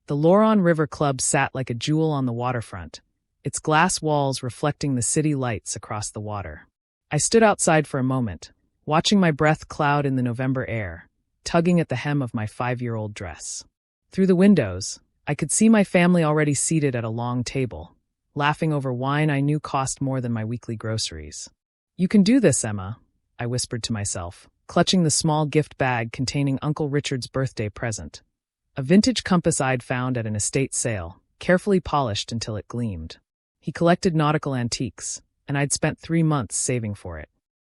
The Laurent River Club sat like a jewel on the waterfront, its glass walls reflecting the city lights across the water. I stood outside for a moment, watching my breath cloud in the November air, tugging at the hem of my 5-year-old dress. Through the windows, I could see my family already seated at a long table, laughing over wine I knew cost more than my weekly groceries. "You can do this, Emma," I whispered to myself, clutching the small gift bag containing Uncle Richard's birthday present. A vintage compass I'd found at an estate sale, carefully polished until it gleamed. He collected nautical antiques, and I'd spent 3 months saving for it.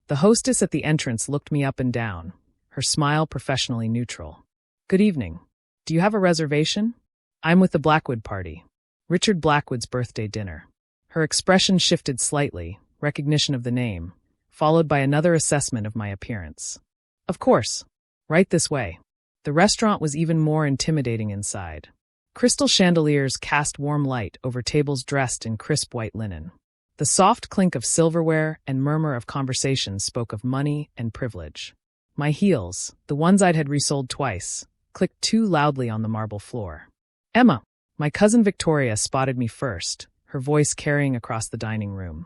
The hostess at the entrance looked me up and down, her smile professionally neutral. "Good evening. Do you have a reservation?" "I'm with the Blackwood party. Richard Blackwood's birthday dinner." Her expression shifted slightly, recognition of the name, followed by another assessment of my appearance. "Of course. Right this way." The restaurant was even more intimidating inside. Crystal chandeliers cast warm light over tables dressed in crisp white linen. The soft clink of silverware and murmur of conversation spoke of money and privilege. My heels, the ones I'd had resoled twice, clicked too loudly on the marble floor. "Emma!" My cousin Victoria spotted me first, her voice carrying across the dining room.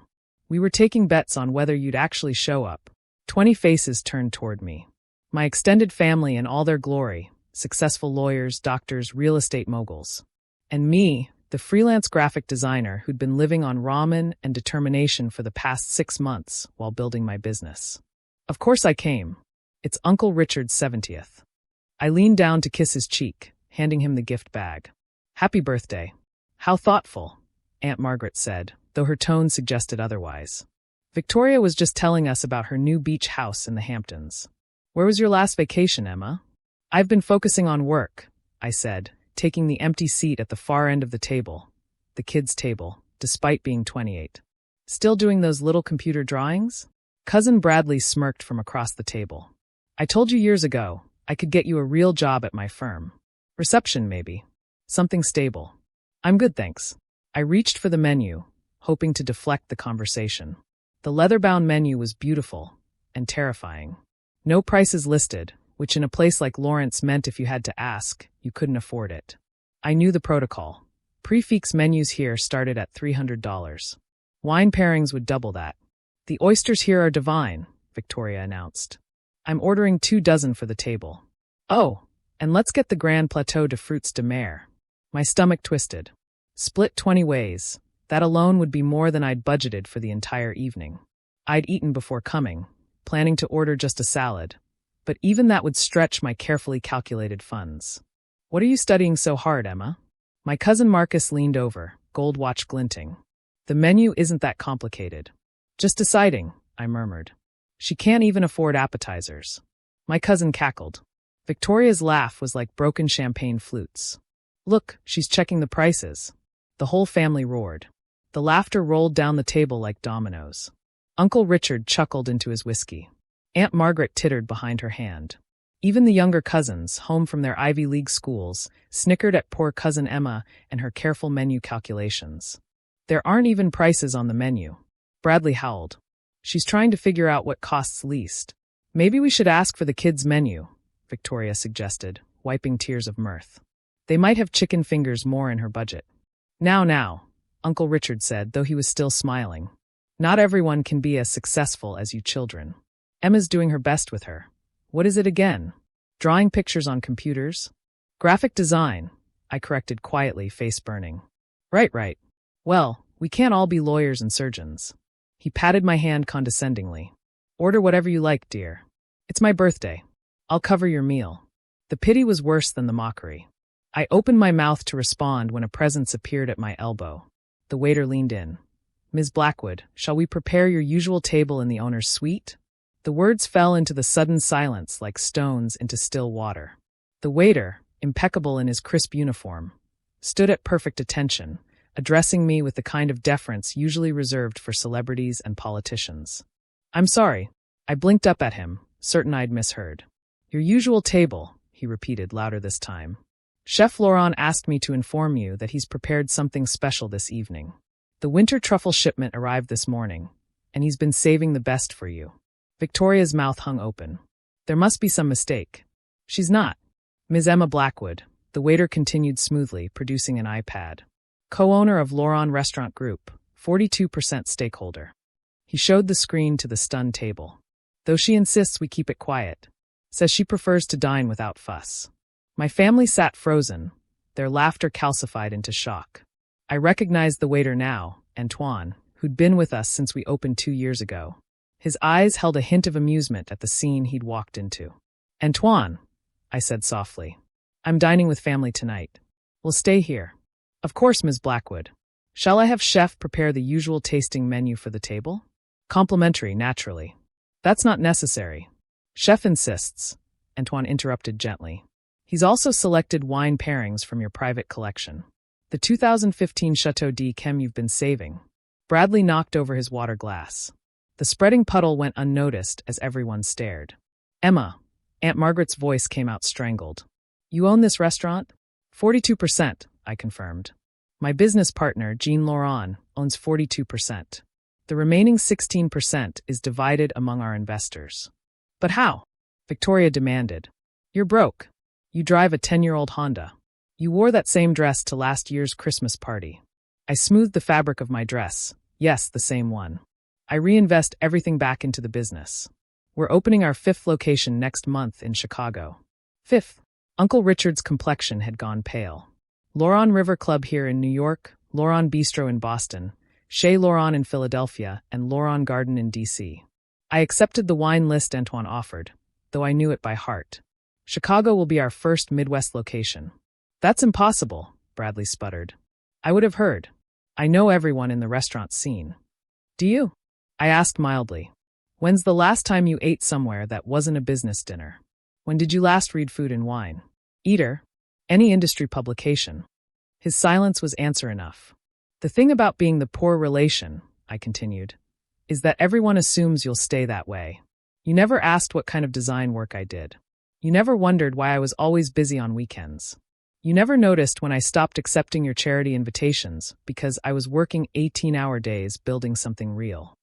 "We were taking bets on whether you'd actually show up." 20 faces turned toward me. My extended family in all their glory, successful lawyers, doctors, real estate moguls. And me, the freelance graphic designer who'd been living on ramen and determination for the past 6 months while building my business. Of course I came. It's Uncle Richard's 70th. I leaned down to kiss his cheek, handing him the gift bag. "Happy birthday." "How thoughtful," Aunt Margaret said, though her tone suggested otherwise. Victoria was just telling us about her new beach house in the Hamptons. "Where was your last vacation, Emma?" "I've been focusing on work," I said, taking the empty seat at the far end of the table, the kids' table, despite being 28. "Still doing those little computer drawings?" Cousin Bradley smirked from across the table. "I told you years ago, I could get you a real job at my firm. Reception, maybe. Something stable." "I'm good, thanks." I reached for the menu, hoping to deflect the conversation. The leather-bound menu was beautiful and terrifying. No prices listed, which in a place like Lawrence meant if you had to ask, you couldn't afford it. I knew the protocol. Prix-fixe menus here started at $300. Wine pairings would double that. "The oysters here are divine," Victoria announced. "I'm ordering 2 dozen for the table." "Oh, and let's get the Grand Plateau de Fruits de Mer." My stomach twisted. Split 20 ways. That alone would be more than I'd budgeted for the entire evening. I'd eaten before coming, planning to order just a salad, but even that would stretch my carefully calculated funds. "What are you studying so hard, Emma?" My cousin Marcus leaned over, gold watch glinting. "The menu isn't that complicated. Just deciding," I murmured. "She can't even afford appetizers." My cousin cackled. Victoria's laugh was like broken champagne flutes. "Look, she's checking the prices." The whole family roared. The laughter rolled down the table like dominoes. Uncle Richard chuckled into his whiskey. Aunt Margaret tittered behind her hand. Even the younger cousins, home from their Ivy League schools, snickered at poor cousin Emma and her careful menu calculations. "There aren't even prices on the menu." Bradley howled. "She's trying to figure out what costs least." "Maybe we should ask for the kids' menu," Victoria suggested, wiping tears of mirth. "They might have chicken fingers more in her budget." Now, Uncle Richard said, though he was still smiling. "Not everyone can be as successful as you children. Emma's doing her best with her. What is it again? Drawing pictures on computers?" "Graphic design," I corrected quietly, face burning. Right. Well, we can't all be lawyers and surgeons." He patted my hand condescendingly. "Order whatever you like, dear. It's my birthday. I'll cover your meal." The pity was worse than the mockery. I opened my mouth to respond when a presence appeared at my elbow. The waiter leaned in. "Ms. Blackwood, shall we prepare your usual table in the owner's suite?" The words fell into the sudden silence like stones into still water. The waiter, impeccable in his crisp uniform, stood at perfect attention, addressing me with the kind of deference usually reserved for celebrities and politicians. "I'm sorry." I blinked up at him, certain I'd misheard. "Your usual table," he repeated louder this time. "Chef Laurent asked me to inform you that he's prepared something special this evening. The winter truffle shipment arrived this morning, and he's been saving the best for you." Victoria's mouth hung open. "There must be some mistake." "She's not. Ms. Emma Blackwood, The waiter continued smoothly, producing an iPad. Co-owner of Laurent Restaurant Group, 42% stakeholder. He showed the screen to the stunned table. Though she insists we keep it quiet. Says she prefers to dine without fuss. My family sat frozen, their laughter calcified into shock. I recognized the waiter now, Antoine, who'd been with us since we opened 2 years ago. His eyes held a hint of amusement at the scene he'd walked into. Antoine, I said softly. I'm dining with family tonight. We'll stay here. Of course, Ms. Blackwood. Shall I have chef prepare the usual tasting menu for the table? Complimentary, naturally. That's not necessary. Chef insists, Antoine interrupted gently. He's also selected wine pairings from your private collection. The 2015 Chateau d'Yquem you've been saving. Bradley knocked over his water glass. The spreading puddle went unnoticed as everyone stared. Emma, Aunt Margaret's voice came out strangled. You own this restaurant? 42%, I confirmed. My business partner, Jean Laurent, owns 42%. The remaining 16% is divided among our investors. But how? Victoria demanded. You're broke. You drive a 10-year-old Honda. You wore that same dress to last year's Christmas party. I smoothed the fabric of my dress. Yes, the same one. I reinvest everything back into the business. We're opening our 5th location next month in Chicago. 5th. Uncle Richard's complexion had gone pale. Laurent River Club here in New York, Laurent Bistro in Boston, Chez Laurent in Philadelphia, and Laurent Garden in D.C. I accepted the wine list Antoine offered, though I knew it by heart. Chicago will be our first Midwest location. That's impossible, Bradley sputtered. I would have heard. I know everyone in the restaurant scene. Do you? I asked mildly. When's the last time you ate somewhere that wasn't a business dinner? When did you last read Food and Wine? Eater? Any industry publication? His silence was answer enough. The thing about being the poor relation, I continued, is that everyone assumes you'll stay that way. You never asked what kind of design work I did. You never wondered why I was always busy on weekends. You never noticed when I stopped accepting your charity invitations because I was working 18-hour days building something real.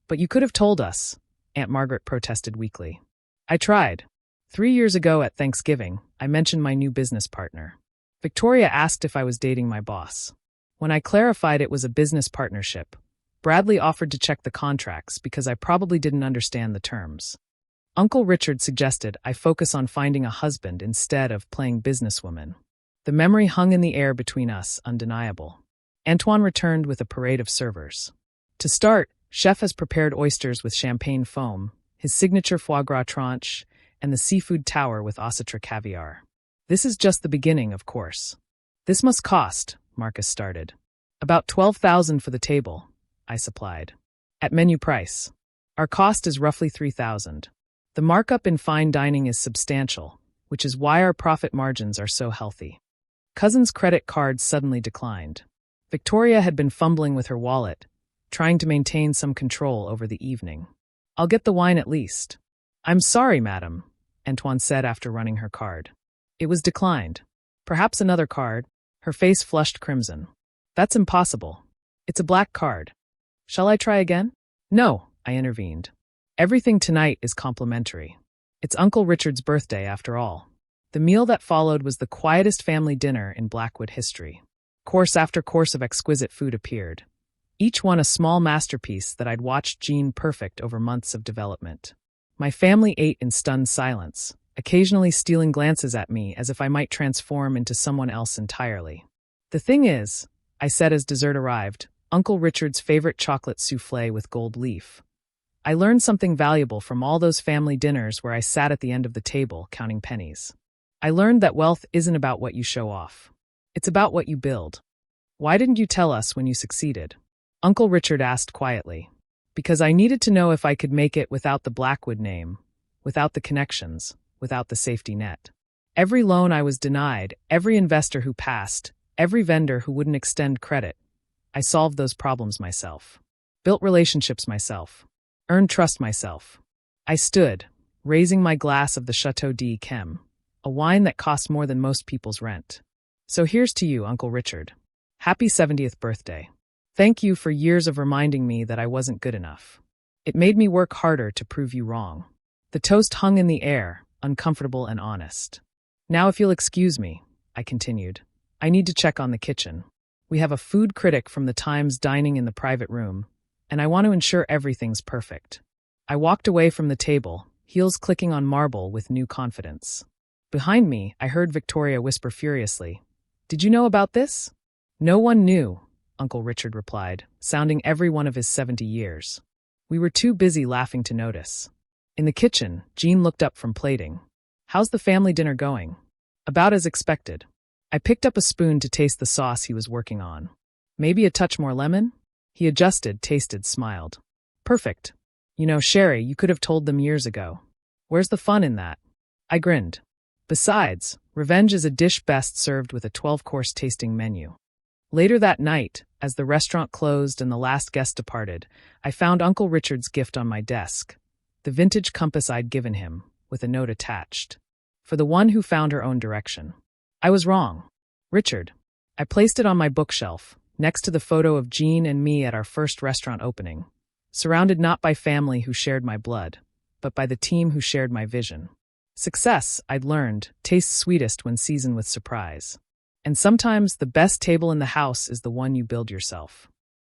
But you could have told us, Aunt Margaret protested weakly. I tried. 3 years ago at Thanksgiving, I mentioned my new business partner. Victoria asked if I was dating my boss. When I clarified it was a business partnership, Bradley offered to check the contracts because I probably didn't understand the terms. Uncle Richard suggested I focus on finding a husband instead of playing businesswoman. The memory hung in the air between us, undeniable. Antoine returned with a parade of servers. To start, Chef has prepared oysters with champagne foam, his signature foie gras tranche, and the seafood tower with ossetra caviar. This is just the beginning, of course. This must cost, Marcus started. About $12,000 for the table, I supplied. At menu price. Our cost is roughly $3,000. The markup in fine dining is substantial, which is why our profit margins are so healthy. Cousin's credit card suddenly declined. Victoria had been fumbling with her wallet, trying to maintain some control over the evening. I'll get the wine at least. I'm sorry, madam, Antoine said after running her card. It was declined. Perhaps another card. Her face flushed crimson. That's impossible. It's a black card. Shall I try again? No, I intervened. Everything tonight is complimentary. It's Uncle Richard's birthday, after all. The meal that followed was the quietest family dinner in Blackwood history. Course after course of exquisite food appeared. Each one a small masterpiece that I'd watched Jean perfect over months of development. My family ate in stunned silence, occasionally stealing glances at me as if I might transform into someone else entirely. The thing is, I said as dessert arrived, Uncle Richard's favorite chocolate soufflé with gold leaf. I learned something valuable from all those family dinners where I sat at the end of the table counting pennies. I learned that wealth isn't about what you show off. It's about what you build. Why didn't you tell us when you succeeded? Uncle Richard asked quietly. Because I needed to know if I could make it without the Blackwood name, without the connections, without the safety net. Every loan I was denied, every investor who passed, every vendor who wouldn't extend credit, I solved those problems myself. Built relationships myself. Earned trust myself. I stood, raising my glass of the Chateau d'Yquem, a wine that cost more than most people's rent. So here's to you, Uncle Richard. Happy 70th birthday. Thank you for years of reminding me that I wasn't good enough. It made me work harder to prove you wrong. The toast hung in the air, uncomfortable and honest. Now if you'll excuse me, I continued. I need to check on the kitchen. We have a food critic from the Times dining in the private room, and I want to ensure everything's perfect. I walked away from the table, heels clicking on marble with new confidence. Behind me, I heard Victoria whisper furiously, "Did you know about this?" "No one knew," Uncle Richard replied, sounding every one of his 70 years. We were too busy laughing to notice. In the kitchen, Jean looked up from plating. "How's the family dinner going?" "About as expected." I picked up a spoon to taste the sauce he was working on. "Maybe a touch more lemon?" He adjusted, tasted, smiled. "Perfect. You know, Sherry, you could have told them years ago. Where's the fun in that?" I grinned. Besides, revenge is a dish best served with a 12-course tasting menu. Later that night, as the restaurant closed and the last guest departed, I found Uncle Richard's gift on my desk, the vintage compass I'd given him, with a note attached. For the one who found her own direction. I was wrong. Richard. I placed it on my bookshelf, next to the photo of Jean and me at our first restaurant opening, surrounded not by family who shared my blood, but by the team who shared my vision. Success, I'd learned, tastes sweetest when seasoned with surprise. And sometimes the best table in the house is the one you build yourself.